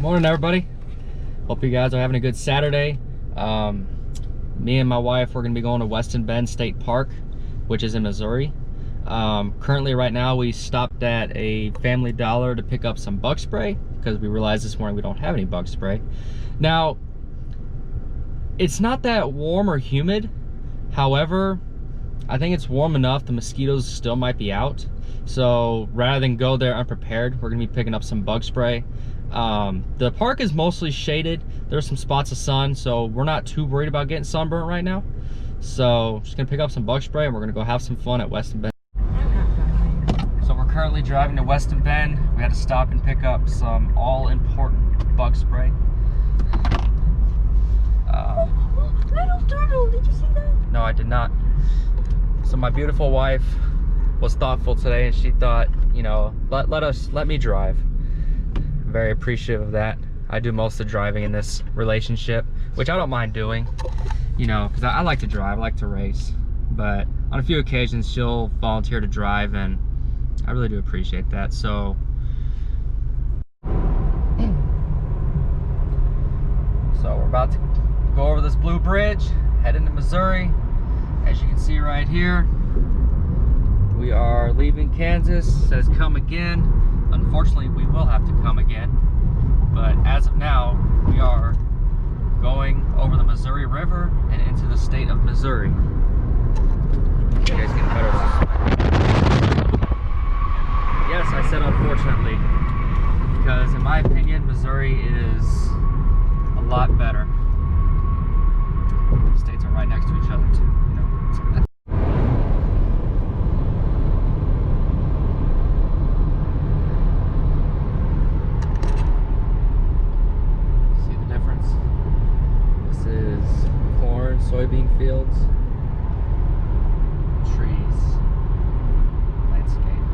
Morning, everybody. Hope you guys are having a good Saturday. Me and my wife, we're gonna be going to Weston Bend State Park, which is in Missouri. Currently, right now, we stopped at a Family Dollar to pick up some bug spray because we realized this morning we don't have any bug spray. Now, it's not that warm or humid. However, I think it's warm enough the mosquitoes still might be out. So rather than go there unprepared, we're gonna be picking up some bug spray. The park is mostly shaded. There's some spots of sun, so we're not too worried about getting sunburnt right now. So just gonna pick up some bug spray and we're gonna go have some fun at Weston Bend. So we're currently driving to Weston Bend. We had to stop and pick up some all-important bug spray. Little turtle, did you see that? No, I did not. So my beautiful wife was thoughtful today, and she thought, you know, let me drive. Very appreciative of that. I do most of the driving in this relationship, which I don't mind doing, you know, because I like to drive, I like to race. But on a few occasions, she'll volunteer to drive, and I really do appreciate that. So we're about to go over this blue bridge, head into Missouri. As you can see right here, we are leaving Kansas. It says come again. Unfortunately, we will have to come again. But as of now, we are going over the Missouri River and into the state of Missouri. You guys get better. Yes, I said unfortunately, because in my opinion, Missouri is a lot better. The states are right next to each other too, you know. See the difference? This is corn, soybean fields, trees, landscape.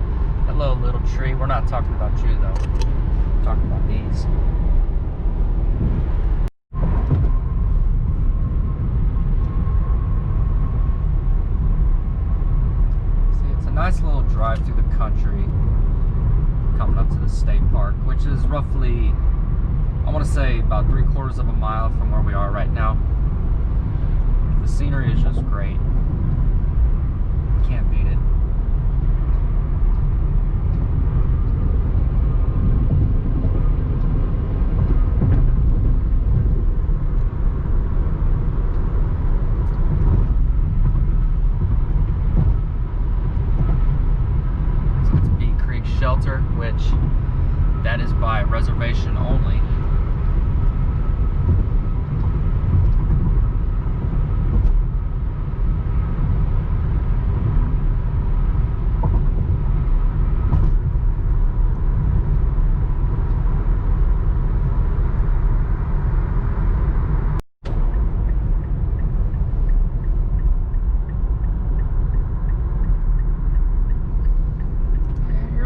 Hello, little tree. We're not talking about you though. We're talking about these. Nice little drive through the country coming up to the state park, which is roughly, I want to say, about 3/4 of a mile from where we are right now. The scenery is just great. Can't beat it. Shelter, which that is by reservation only.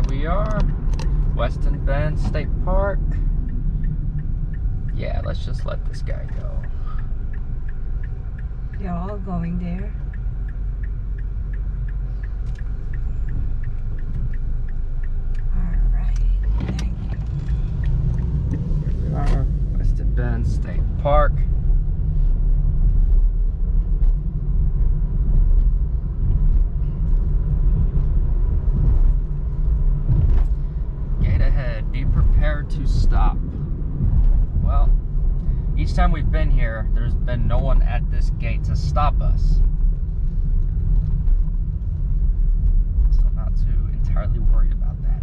We are Weston Bend State Park. Yeah, let's just let this guy go. You're all going there. All right, thank you. Here we are, Weston Bend State Park. Be prepared to stop. Well, each time we've been here, there's been no one at this gate to stop us. So I'm not too entirely worried about that.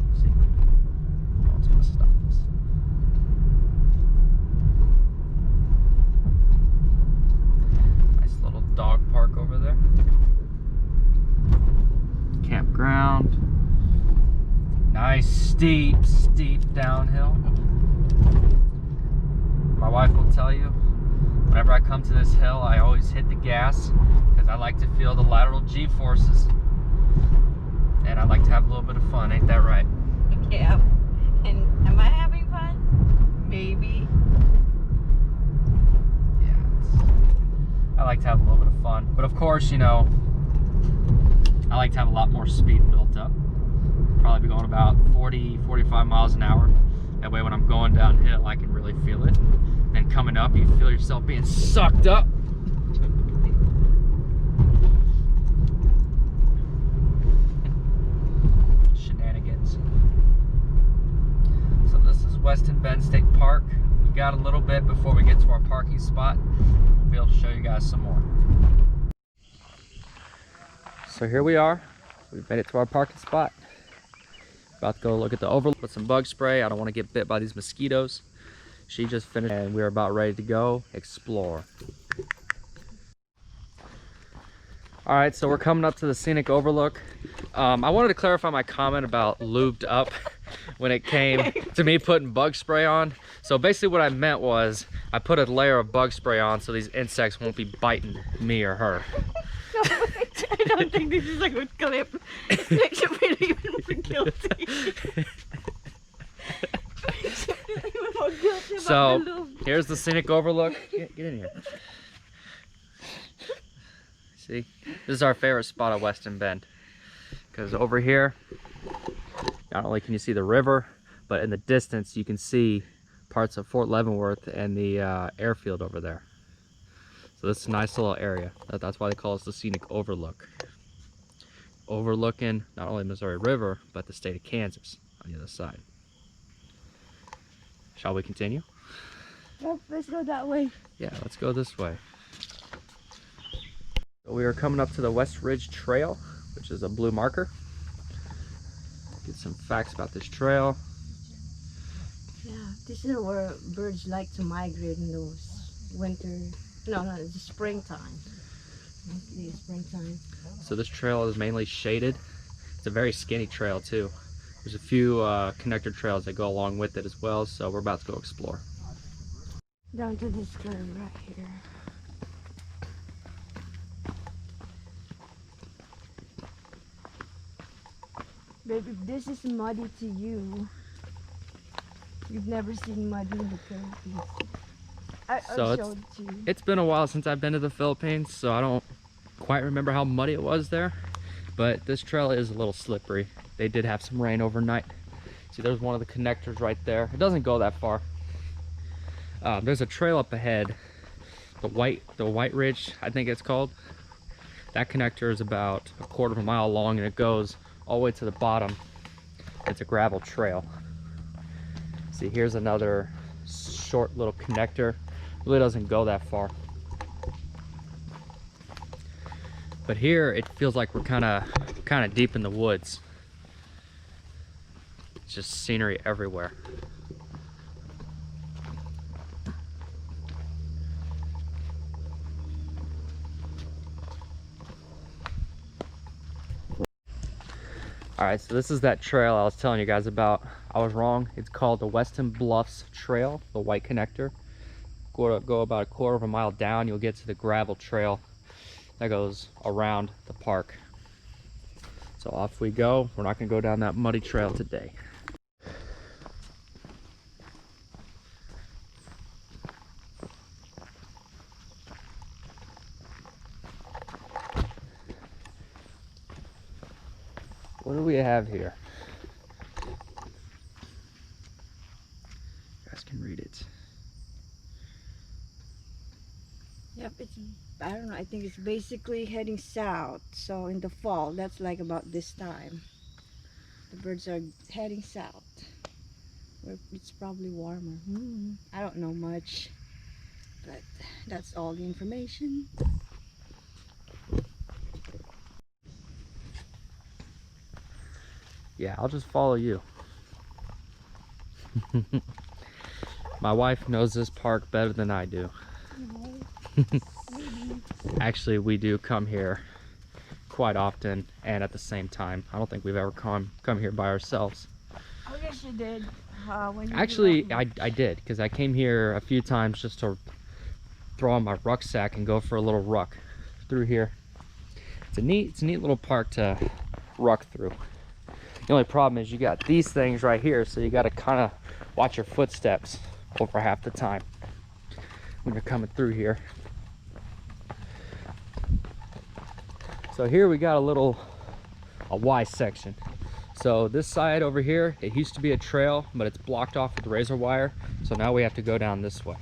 Let's see, no one's gonna stop us. Nice little dog park over there. Campground. Nice steep downhill. My wife will tell you, whenever I come to this hill, I always hit the gas because I like to feel the lateral G-forces. And I like to have a little bit of fun, ain't that right? Yeah. And am I having fun? Maybe. Yeah, I like to have a little bit of fun. But of course, you know, I like to have a lot more speed built up. probably be going about 40-45 miles an hour. That way when I'm going downhill I can really feel it. Then coming up you feel yourself being sucked up. Shenanigans. So this is Weston Bend State Park. We got a little bit before we get to our parking spot. We'll be able to show you guys some more. So here we are. We've made it to our parking spot. About to go look at the overlook with some bug spray. I don't want to get bit by these mosquitoes. She just finished and we're about ready to go explore. All right, so we're coming up to the scenic overlook. I wanted to clarify my comment about lubed up when it came to me putting bug spray on. So basically what I meant was I put a layer of bug spray on so these insects won't be biting me or her. No, I don't think this is a good clip. It makes you feel even more guilty. So here's the scenic overlook. Get in here. See, this is our favorite spot at Weston Bend, because over here not only can you see the river, but in the distance you can see parts of Fort Leavenworth and the airfield over there. So this is a nice little area. That's why they call us the scenic overlook. Overlooking not only Missouri River, but the state of Kansas on the other side. Shall we continue? Yep, let's go that way. Yeah, let's go this way. So we are coming up to the West Ridge Trail, which is a blue marker. Get some facts about this trail. Yeah, this is where birds like to migrate in those winter, no, it's the springtime. Mostly springtime. So this trail is mainly shaded. It's a very skinny trail too. There's a few connector trails that go along with it as well, so we're about to go explore. Down to this curve right here. Babe, if this is muddy to you, you've never seen muddy in the Philippines. I showed it to you. It's been a while since I've been to the Philippines, so I don't quite remember how muddy it was there. But this trail is a little slippery. They did have some rain overnight. See, there's one of the connectors right there. It doesn't go that far. There's a trail up ahead, the White Ridge, I think it's called. That connector is about a quarter of a mile long and it goes all the way to the bottom. It's a gravel trail. See, here's another short little connector. Really doesn't go that far. But here it feels like we're kind of deep in the woods. It's just scenery everywhere. Alright, so this is that trail I was telling you guys about. I was wrong. It's called the Weston Bluffs Trail, the white connector. Go about a quarter of a mile down, you'll get to the gravel trail that goes around the park. So off we go. We're not going to go down that muddy trail today. What do we have here? You guys can read it. Yep, I don't know, I think it's basically heading south. So in the fall, that's like about this time. The birds are heading south, where it's probably warmer. I don't know much, but that's all the information. Yeah, I'll just follow you. My wife knows this park better than I do. Actually, we do come here quite often and at the same time. I don't think we've ever come here by ourselves. Oh yes, you did. When you Actually, I did, because I came here a few times just to throw on my rucksack and go for a little ruck through here. It's a neat little park to ruck through. The only problem is you got these things right here, so you got to kind of watch your footsteps over half the time when you're coming through here. So here we got a Y section. So this side over here, it used to be a trail, but it's blocked off with razor wire. So now we have to go down this way.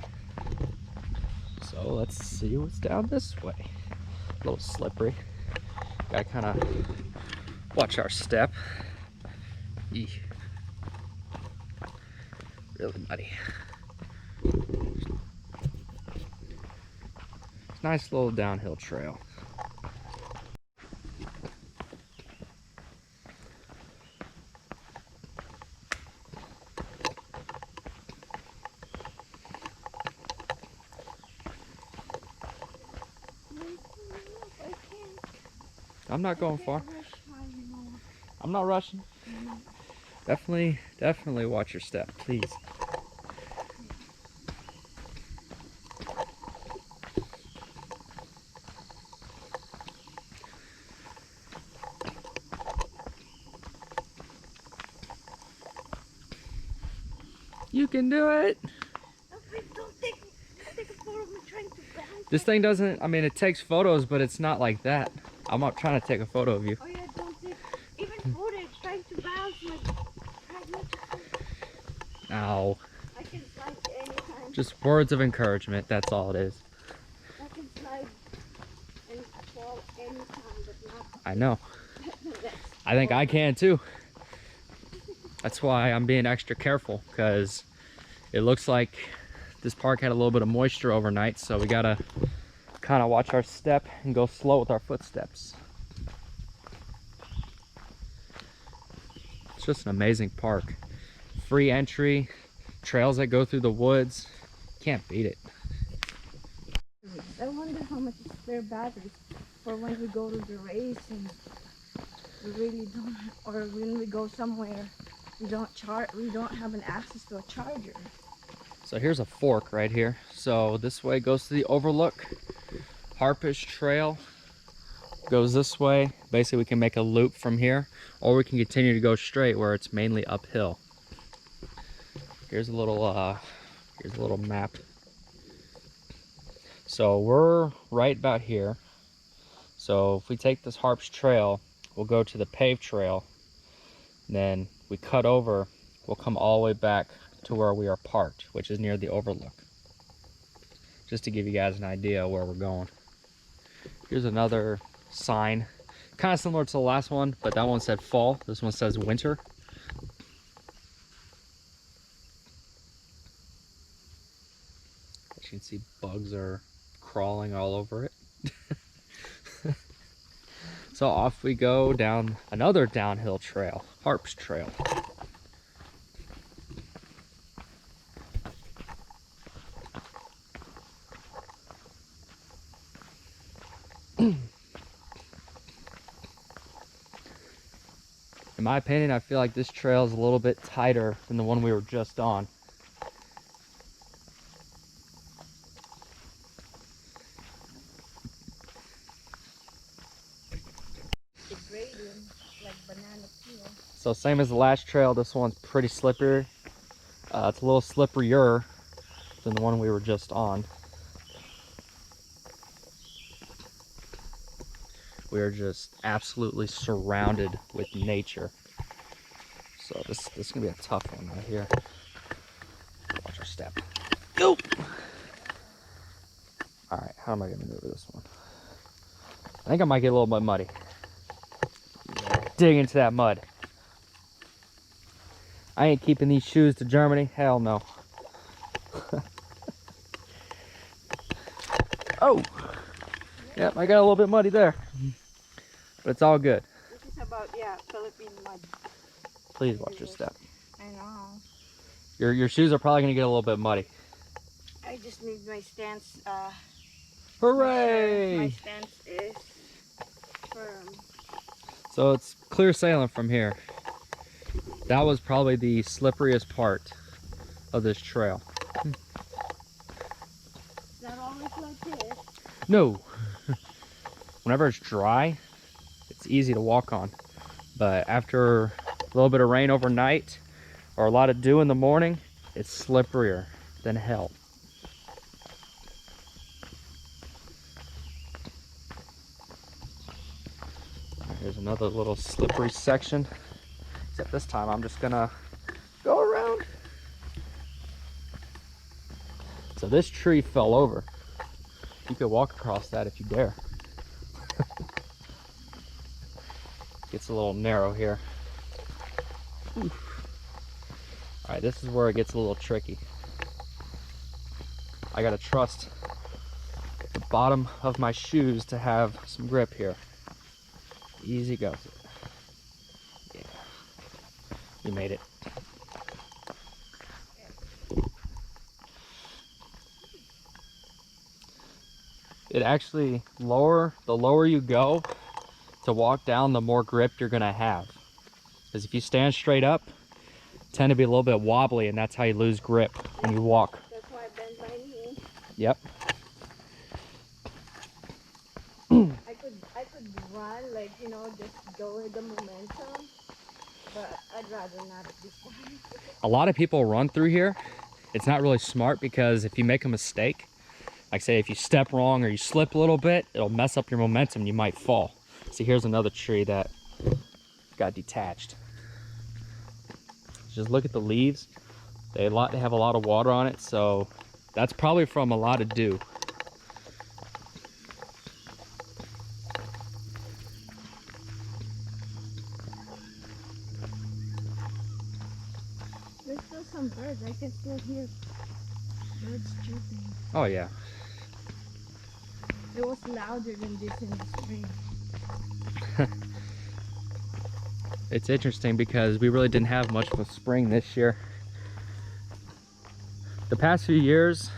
So let's see what's down this way. A little slippery. Gotta kind of watch our step. Eek. Really muddy. Nice little downhill trail. I'm not going far. I'm not rushing. Definitely watch your step, please. You can do it. Don't take a photo of me trying to bounce. This thing doesn't, I mean, it takes photos, but it's not like that. I'm not trying to take a photo of you. Oh yeah, don't take even footage trying to bounce my Ow. I can slide anytime. Just words of encouragement, that's all it is. I can slide and fall anytime, but not. I know. I think I can too. That's why I'm being extra careful, because it looks like this park had a little bit of moisture overnight, so we gotta kind of watch our step and go slow with our footsteps. It's just an amazing park. Free entry, trails that go through the woods. Can't beat it. I wonder how much spare batteries for when we go to the race and we really don't, or when we go somewhere we don't have an access to a charger. So here's a fork right here. So this way goes to the overlook. Harpish Trail goes this way. Basically we can make a loop from here, or we can continue to go straight where it's mainly uphill. Here's a little map. So we're right about here. So if we take this Harpish Trail, we'll go to the paved trail. Then we cut over, we'll come all the way back to where we are parked, which is near the overlook. Just to give you guys an idea where we're going. Here's another sign, kind of similar to the last one, but that one said fall. This one says winter. As you can see, bugs are crawling all over it. So off we go down another downhill trail, Harpish Trail. In my opinion, I feel like this trail is a little bit tighter than the one we were just on. The gradient, like banana peel. So same as the last trail, this one's pretty slippery. It's a little slipperier than the one we were just on. We are just absolutely surrounded with nature. So this is gonna be a tough one right here. Watch our step. Go! All right, how am I gonna maneuver this one? I think I might get a little bit muddy. Dig into that mud. I ain't keeping these shoes to Germany. Hell no. Oh! Yep, I got a little bit muddy there. But it's all good. This is about, yeah, Philippine mud. Please watch your step. I know. Your shoes are probably gonna get a little bit muddy. I just need my stance. Hooray! My stance is firm. So it's clear sailing from here. That was probably the slipperiest part of this trail. Is that always like this? No. Whenever it's dry, it's easy to walk on. But after a little bit of rain overnight or a lot of dew in the morning, it's slipperier than hell. Here's another little slippery section. Except this time I'm just gonna go around. So this tree fell over. You could walk across that if you dare. Gets a little narrow here. All right, this is where it gets a little tricky. I gotta trust the bottom of my shoes to have some grip here. Easy goes. Yeah, you made it. It actually the lower you go to walk down, the more grip you're gonna have. Because if you stand straight up, tend to be a little bit wobbly, and that's how you lose grip when you walk. That's why I bend my knee. Yep. I could run, like, you know, just go with the momentum, but I'd rather not at this time. A lot of people run through here. It's not really smart because if you make a mistake, like say if you step wrong or you slip a little bit, it'll mess up your momentum and you might fall. See, here's another tree that got detached. Just look at the leaves. They have a lot of water on it, so that's probably from a lot of dew. There's still some birds. I can still hear birds chirping. Oh yeah. It was louder than this in the spring. It's interesting because we really didn't have much of a spring this year. The past few years,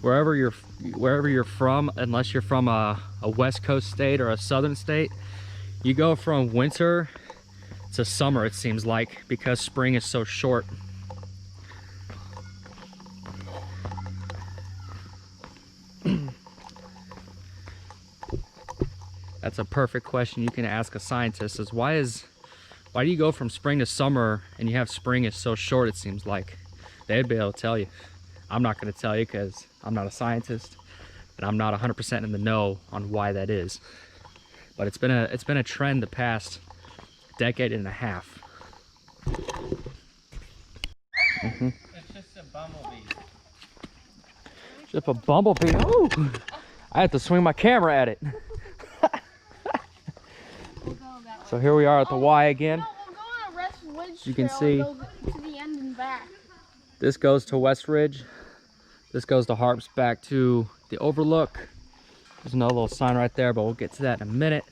wherever you're from, unless you're from a West Coast state or a southern state, you go from winter to summer, it seems like, because spring is so short. That's a perfect question you can ask a scientist, is why do you go from spring to summer and you have spring is so short, it seems like? They'd be able to tell you. I'm not going to tell you because I'm not a scientist and I'm not 100% in the know on why that is. But it's been a trend the past decade and a half. It's just a bumblebee. Just a bumblebee. Oh, I have to swing my camera at it. So here we are at the Y again. No, we'll go on a West Ridge You can trail see and go to the end and back. this goes to West Ridge. This goes to Harps back to the overlook. There's another little sign right there, but we'll get to that in a minute.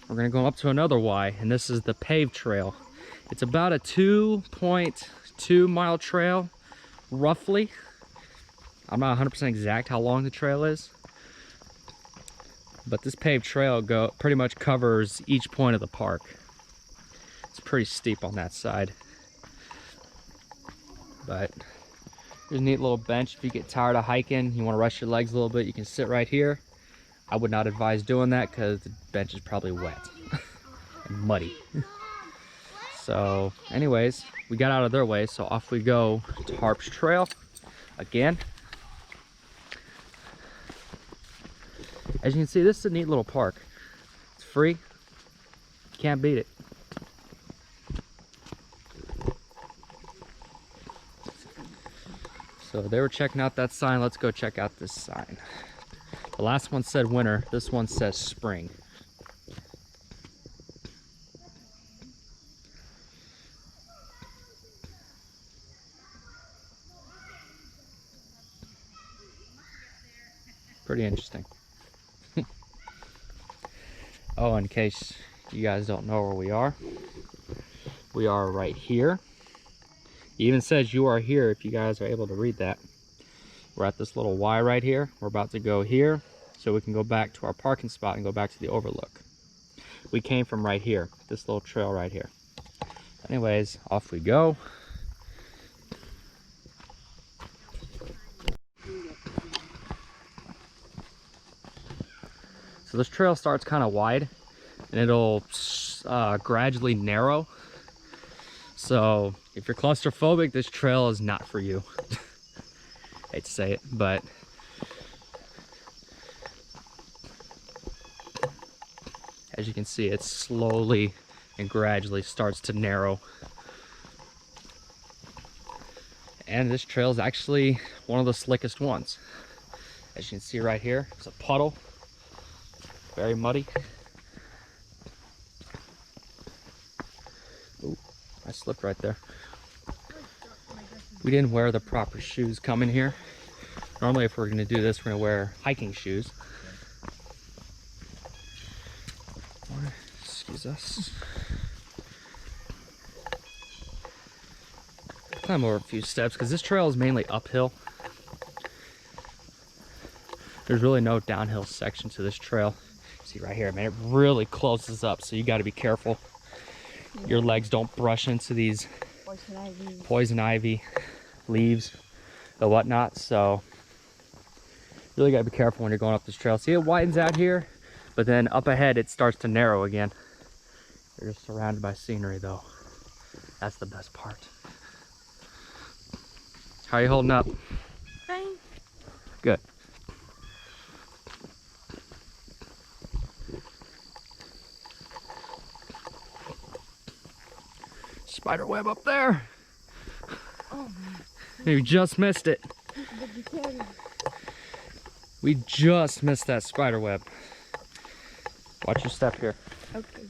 We're gonna go up to another Y, and this is the paved trail. It's about a 2.2 mile trail, roughly. I'm not 100% exact how long the trail is, but this paved trail pretty much covers each point of the park. It's pretty steep on that side. But there's a neat little bench. If you get tired of hiking, you want to rest your legs a little bit, you can sit right here. I would not advise doing that because the bench is probably wet and muddy. So anyways, we got out of their way, so off we go to Harps Trail again. As you can see, this is a neat little park. It's free. You can't beat it. So they were checking out that sign. Let's go check out this sign. The last one said winter. This one says spring. Pretty interesting. Oh, in case you guys don't know where we are right here. It even says you are here if you guys are able to read that. We're at this little Y right here. We're about to go here so we can go back to our parking spot and go back to the overlook. We came from right here, this little trail right here. Anyways, off we go. So this trail starts kind of wide and it'll gradually narrow. So if you're claustrophobic, this trail is not for you. Hate to say it, but as you can see, it's slowly and gradually starts to narrow. And this trail is actually one of the slickest ones. As you can see right here, it's a puddle, very muddy. Ooh, I slipped right there. We didn't wear the proper shoes coming here. Normally if we're gonna do this, we're gonna wear hiking shoes. Excuse us. Climb over a few steps because this trail is mainly uphill. There's really no downhill section to this trail. See right here, man, it really closes up, so you got to be careful. Your legs don't brush into these poison ivy leaves and whatnot, so really got to be careful when you're going up this trail. See, it widens out here, but then up ahead it starts to narrow again. You're just surrounded by scenery though. That's the best part. How are you holding up? Fine. Good. Spider web up there. Oh, You just missed it. We just missed that spider web. Watch your step here. okay.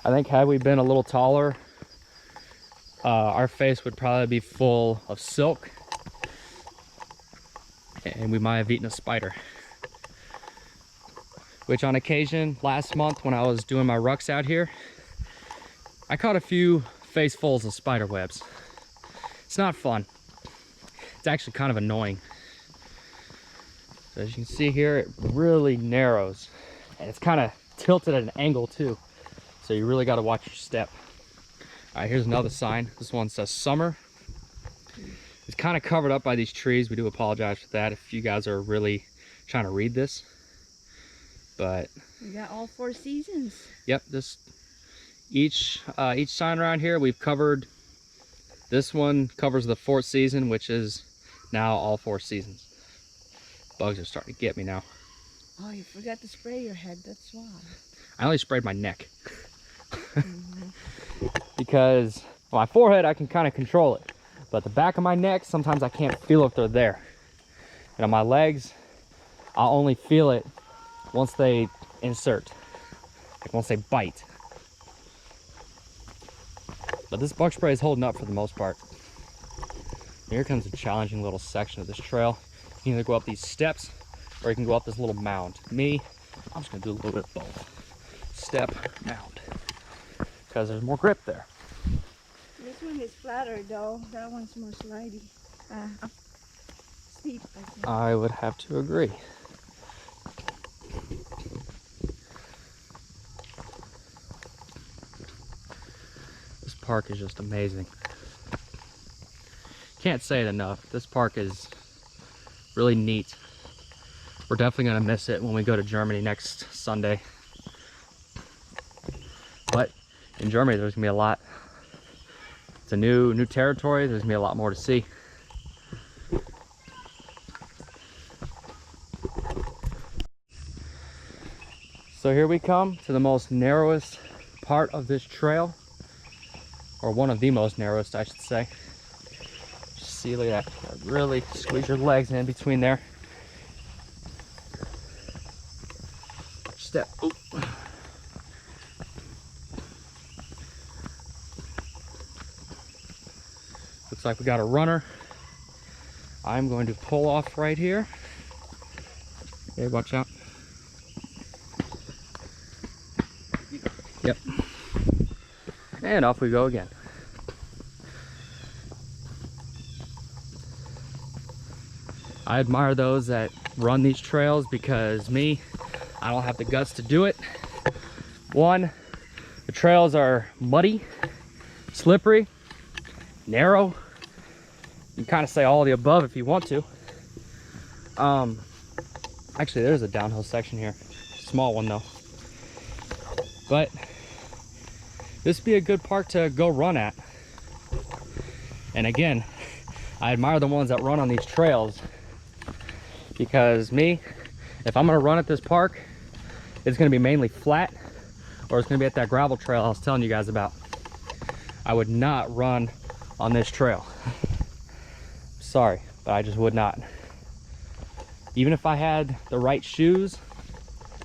I think had we been a little taller, our face would probably be full of silk and we might have eaten a spider. Which on occasion, last month when I was doing my rucks out here, I caught a few facefuls of spider webs. It's not fun. It's actually kind of annoying. So as you can see here, it really narrows and it's kind of tilted at an angle too. So you really got to watch your step. All right, here's another sign. This one says summer. It's kind of covered up by these trees. We do apologize for that if you guys are really trying to read this. But We got all 4 seasons. yep, each sign around here we've covered. This one covers the 4th season, which is now all 4 seasons. Bugs are starting to get me now. Oh, you forgot to spray your head, that's why. I only sprayed my neck. Because my forehead I can kind of control it, but the back of my neck sometimes I can't feel if they're there. And on my legs I'll only feel it once they insert, like once they bite. But this bug spray is holding up for the most part. Here comes a challenging little section of this trail. You can either go up these steps or you can go up this little mound. Me, I'm just gonna do a little bit of both. Step, mound, because there's more grip there. This one is flatter though. That one's more slidey. Steep, I think. I would have to agree. This park is just amazing. Can't say it enough. This park is really neat. We're definitely gonna miss it when we go to Germany next Sunday. But in Germany, there's gonna be a lot. It's a new territory. There's gonna be a lot more to see. So here we come to the most narrowest part of this trail, or one of the most narrowest, I should say. Just see, look at that. Really squeeze your legs in between there. Step. Oop. Looks like we got a runner. I'm going to pull off right here. Okay, watch out. Yep. And off we go again. I admire those that run these trails because me, I don't have the guts to do it. One, the trails are muddy, slippery, narrow. You can kind of say all of the above if you want to. Actually, there's a downhill section here. Small one though. But this would be a good park to go run at. And again, I admire the ones that run on these trails, because me, if I'm gonna run at this park, it's gonna be mainly flat or it's gonna be at that gravel trail I was telling you guys about. I would not run on this trail. Sorry, but I just would not. Even if I had the right shoes,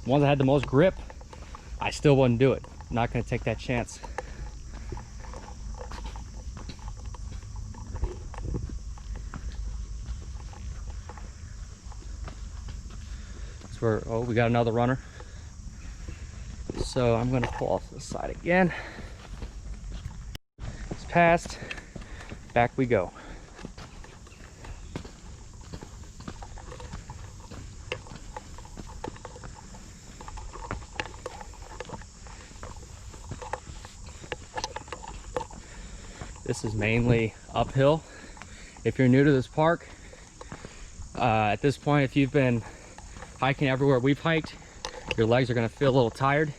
the ones that had the most grip, I still wouldn't do it. I'm not gonna take that chance. Oh, we got another runner. So I'm gonna pull off to the side again. It's passed, back we go. This is mainly uphill. If you're new to this park, at this point, if you've been hiking everywhere we've hiked, your legs are gonna feel a little tired,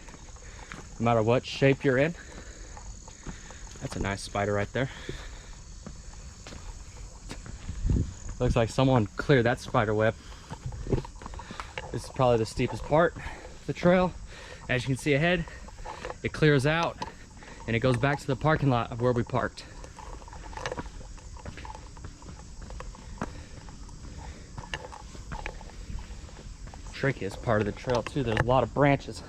no matter what shape you're in. That's a nice spider right there. Looks like someone cleared that spider web. This is probably the steepest part of the trail. As you can see ahead, it clears out and it goes back to the parking lot of where we parked. Trickiest part of the trail too, there's a lot of branches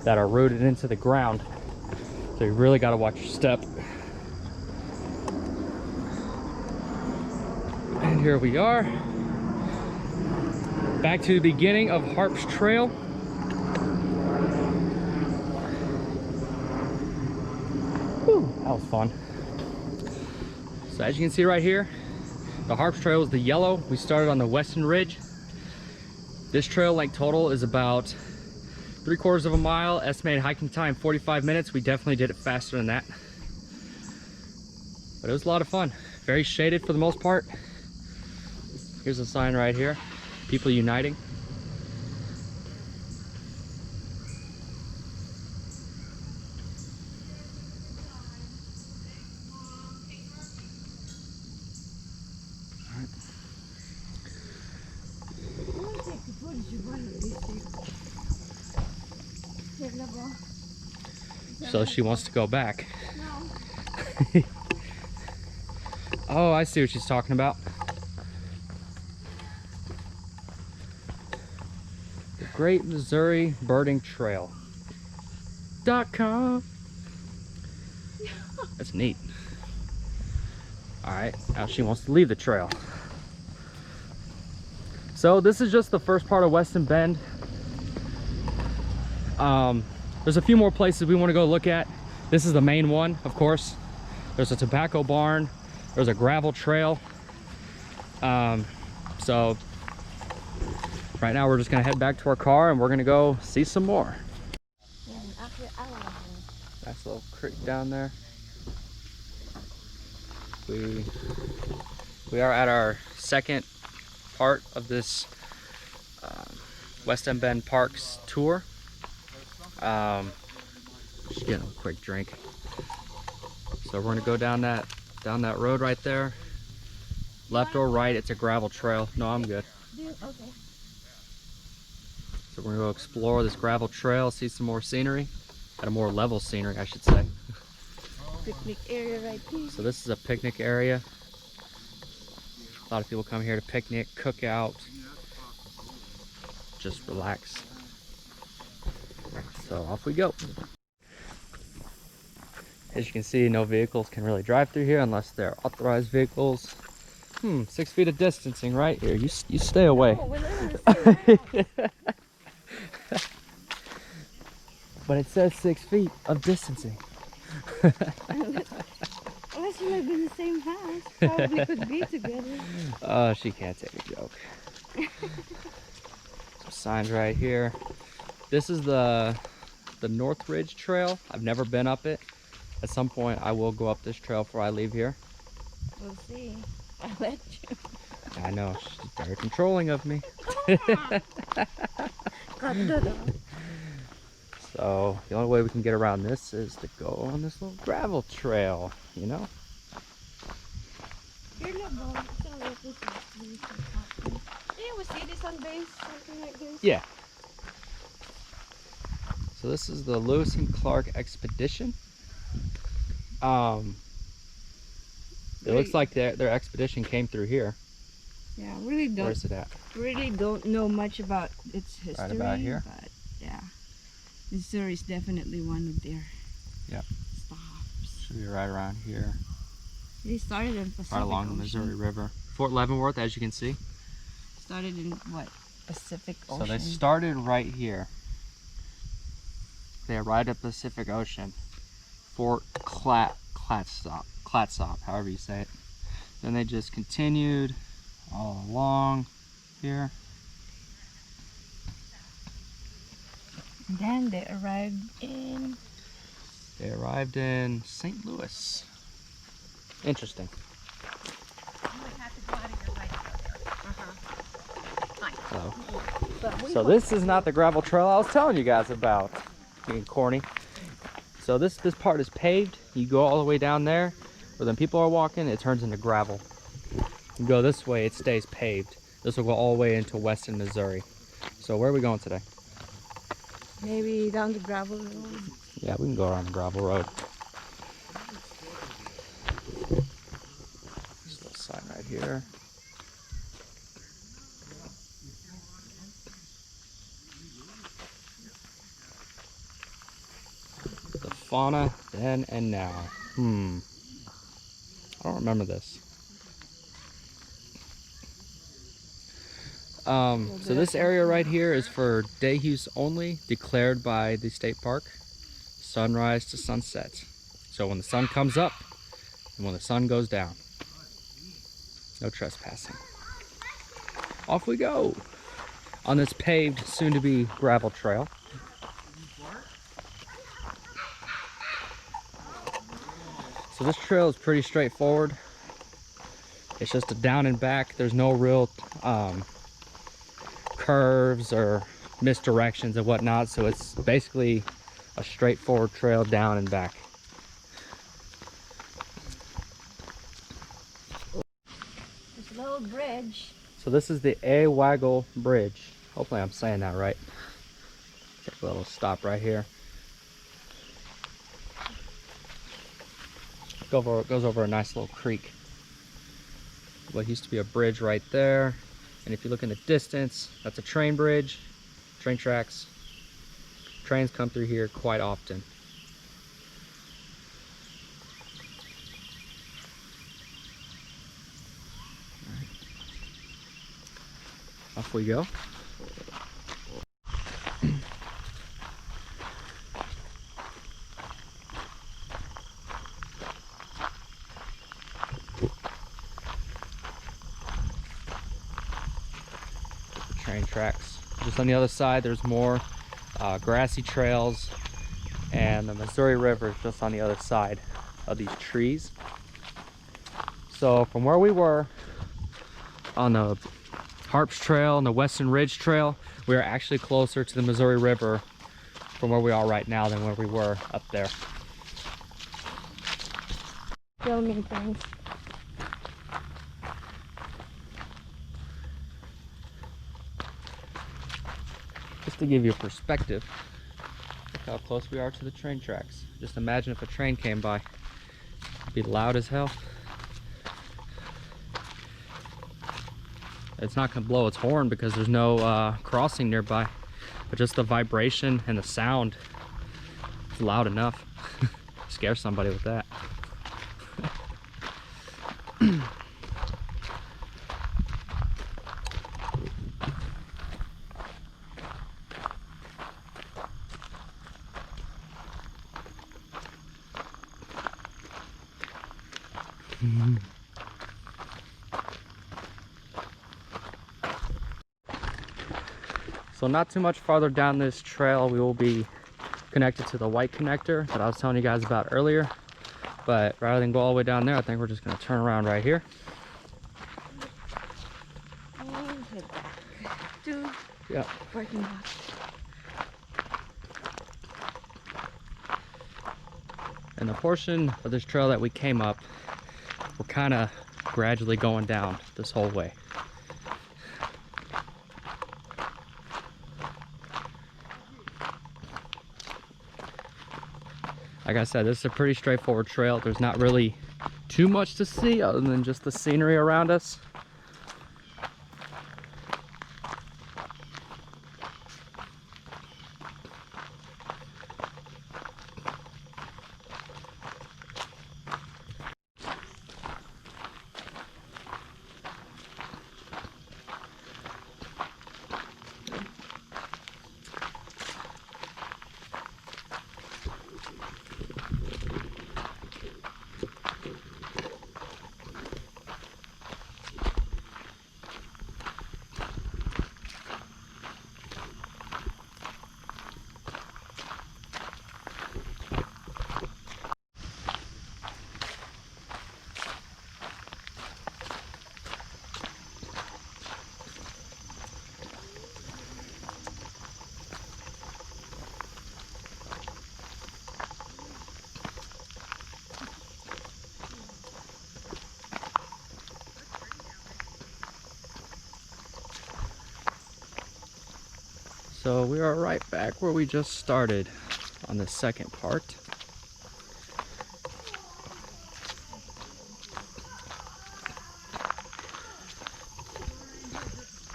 that are rooted into the ground, so you really got to watch your step. And here we are, back to the beginning of Harp's Trail. Whew, that was fun. So as you can see right here, the Harp's Trail is the yellow. We started on the Weston Ridge. This trail length total is about 3/4 of a mile. Estimated hiking time 45 minutes. We definitely did it faster than that. But it was a lot of fun. Very shaded for the most part. Here's a sign right here. People uniting. So she wants to go back. No. Oh, I see what she's talking about. The Great Missouri Birding Trail.com. That's neat. All right, now she wants to leave the trail. So this is just the first part of Weston Bend. There's a few more places we want to go look at. This is the main one, of course. There's a tobacco barn. There's a gravel trail. So right now we're just gonna head back to our car and we're gonna go see some more. Nice little creek down there. We are at our second part of this Weston Bend Parks tour. Just getting a quick drink. So we're gonna go down that road right there. Left or right, it's a gravel trail. No, I'm good. Okay. So we're gonna go explore this gravel trail, see some more scenery, at a more level scenery, I should say. Picnic area right here. So this is a picnic area. A lot of people come here to picnic, cook out, just relax. So off we go. As you can see, no vehicles can really drive through here unless they're authorized vehicles. 6 feet of distancing right here. You stay away. Oh, we're literally But it says 6 feet of distancing. Unless you live in the same house, probably could be together. Oh, she can't take a joke. Some signs right here. This is the North Ridge Trail. I've never been up it. At some point, I will go up this trail before I leave here. We'll see. I'll let you. I know, she's very controlling of me. So the only way we can get around this is to go on this little gravel trail, you know? You're not going. Didn't we see this on base? Something like this? Yeah. So this is the Lewis and Clark expedition. It looks like their expedition came through here. Yeah, really don't. Where's it at? Really don't know much about its history. Right about here. But yeah, Missouri is definitely one of their Yep. stops. Should be right around here. They started in Pacific Right along Ocean. the Missouri River. Fort Leavenworth, as you can see. Started in what? Pacific Ocean. So they started right here. They arrived at Pacific Ocean. Fort Clatsop, however you say it. Then they just continued all along here. And then they arrived in... They arrived in St. Louis. Interesting. So this is not the gravel trail I was telling you guys about. Being corny. So this part is paved. You go all the way down there, where then people are walking, it turns into gravel. You go this way, it stays paved. This will go all the way into Weston, Missouri. So where are we going today? Maybe down the gravel road. Yeah, we can go around the gravel road. This little sign right here. The fauna then and now. I don't remember this. So this area right here is for day use only, declared by the state park, sunrise to sunset. So when the sun comes up and when the sun goes down, no trespassing. Off we go on this paved, soon-to-be gravel trail. So this trail is pretty straightforward. It's just a down and back. There's no real curves or misdirections and whatnot, so it's basically a straightforward trail down and back. This little bridge. So this is the A-Waggle Bridge. Hopefully I'm saying that right. Take a little stop right here. Goes over a nice little creek. What used to be a bridge right there. And if you look in the distance, that's a train bridge, train tracks. Trains come through here quite often. All right. Off we go. Train tracks. Just on the other side, there's more grassy trails, and the Missouri River is just on the other side of these trees. So from where we were on the Harps Trail and the Western Ridge Trail, we are actually closer to the Missouri River from where we are right now than where we were up there. Filming things. Just to give you a perspective, look how close we are to the train tracks. Just imagine if a train came by. It'd be loud as hell. It's not gonna blow its horn because there's no crossing nearby, but just the vibration and the sound is loud enough. Scare somebody with that. So not too much farther down this trail, we will be connected to the white connector that I was telling you guys about earlier. But rather than go all the way down there, I think we're just going to turn around right here. And head back to parking lot. And the portion of this trail that we came up, we're kind of gradually going down this whole way. Like I said, this is a pretty straightforward trail. There's not really too much to see other than just the scenery around us. So we are right back where we just started on the second part.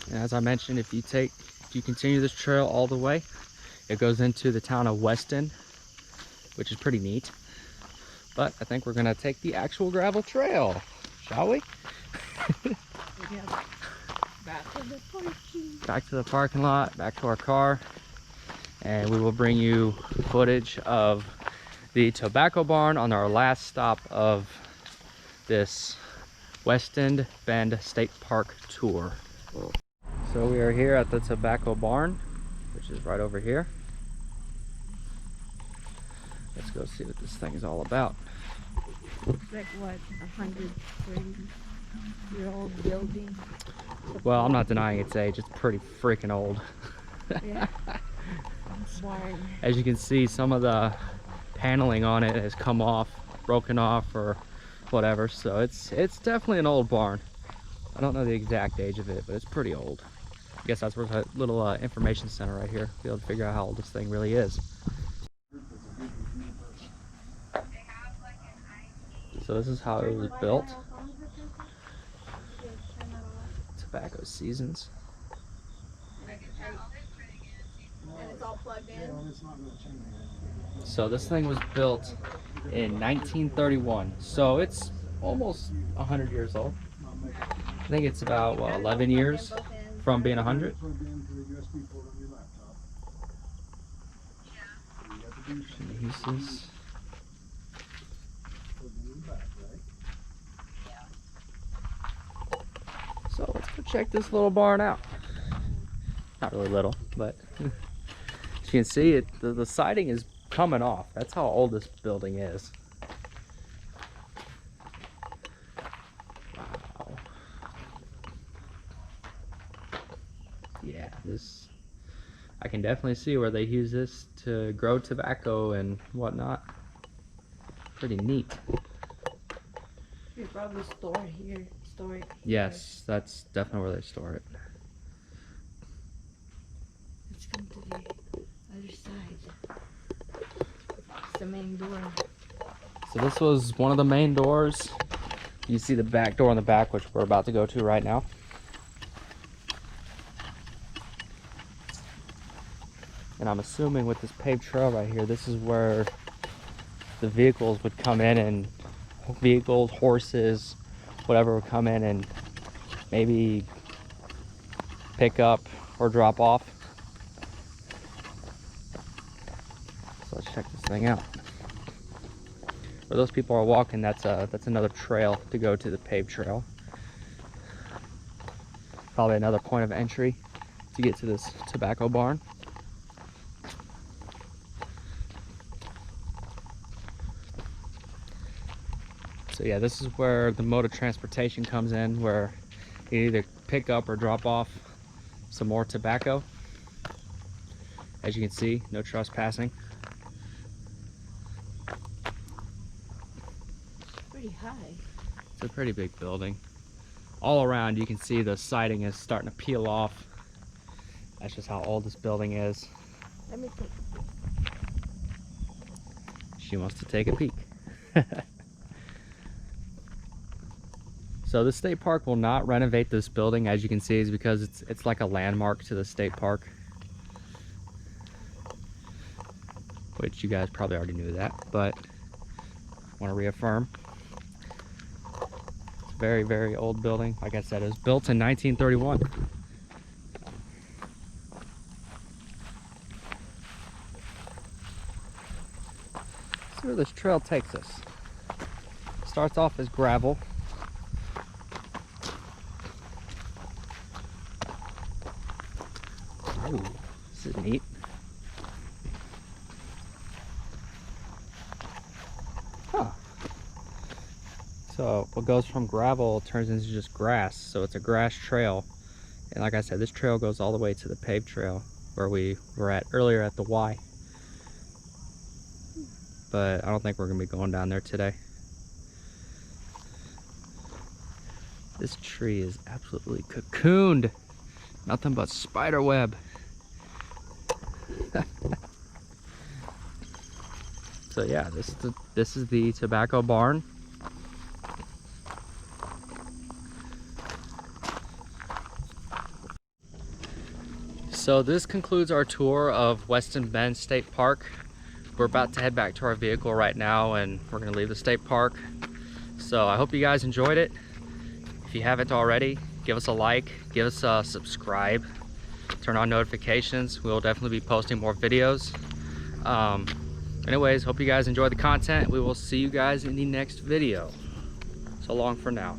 And as I mentioned, if you continue this trail all the way, it goes into the town of Weston, which is pretty neat. But I think we're gonna take the actual gravel trail, shall we? Back to the parking lot, back to our car, and we will bring you footage of the tobacco barn on our last stop of this Weston Bend State Park tour. So we are here at the tobacco barn, which is right over here. Let's go see what this thing is all about. Looks like what, 130-year-old building. Well, I'm not denying its age. It's pretty freaking old. Yeah. Barn. As you can see, some of the paneling on it has come off, broken off, or whatever. So it's definitely an old barn. I don't know the exact age of it, but it's pretty old. I guess that's where a little information center right here. Be able to figure out how old this thing really is. So this is how it was built. Tobacco seasons. And it's all plugged in. So this thing was built in 1931. So it's almost 100 years old. I think it's about, what, 11 years from being 100. Adhesives. So let's go check this little barn out. Not really little, but as you can see, the siding is coming off. That's how old this building is. Wow. Yeah, I can definitely see where they use this to grow tobacco and whatnot. Pretty neat. You probably store it here. Store it. Yes, that's definitely where they store it. Let's come to the other side. It's the main door. So this was one of the main doors. You see the back door in the back, which we're about to go to right now. And I'm assuming with this paved trail right here, this is where the vehicles would come in, and vehicles, horses, whatever would come in and maybe pick up or drop off. So let's check this thing out. Where those people are walking, that's another trail to go to the paved trail. Probably another point of entry to get to this tobacco barn. So yeah, this is where the mode of transportation comes in, where you either pick up or drop off some more tobacco. As you can see, no trespassing. Pretty high. It's a pretty big building. All around you can see the siding is starting to peel off. That's just how old this building is. Let me put. As you She wants to take a peek. So the state park will not renovate this building, as you can see, is because it's like a landmark to the state park. Which you guys probably already knew that, but I want to reaffirm. It's a very, very old building. Like I said, it was built in 1931. Let's see where this trail takes us. Starts off as gravel. Ooh, this is neat. Huh. So what goes from gravel turns into just grass. So it's a grass trail. And like I said, this trail goes all the way to the paved trail where we were at earlier at the Y. But I don't think we're gonna be going down there today. This tree is absolutely cocooned. Nothing but spider web. So yeah, this is the tobacco barn. So this concludes our tour of Weston Bend State Park. We're about to head back to our vehicle right now, and we're gonna leave the state park. So I hope you guys enjoyed it. If you haven't already, give us a like, give us a subscribe, turn on notifications. We'll definitely be posting more videos. Anyways, hope you guys enjoy the content. We will see you guys in the next video. So long for now.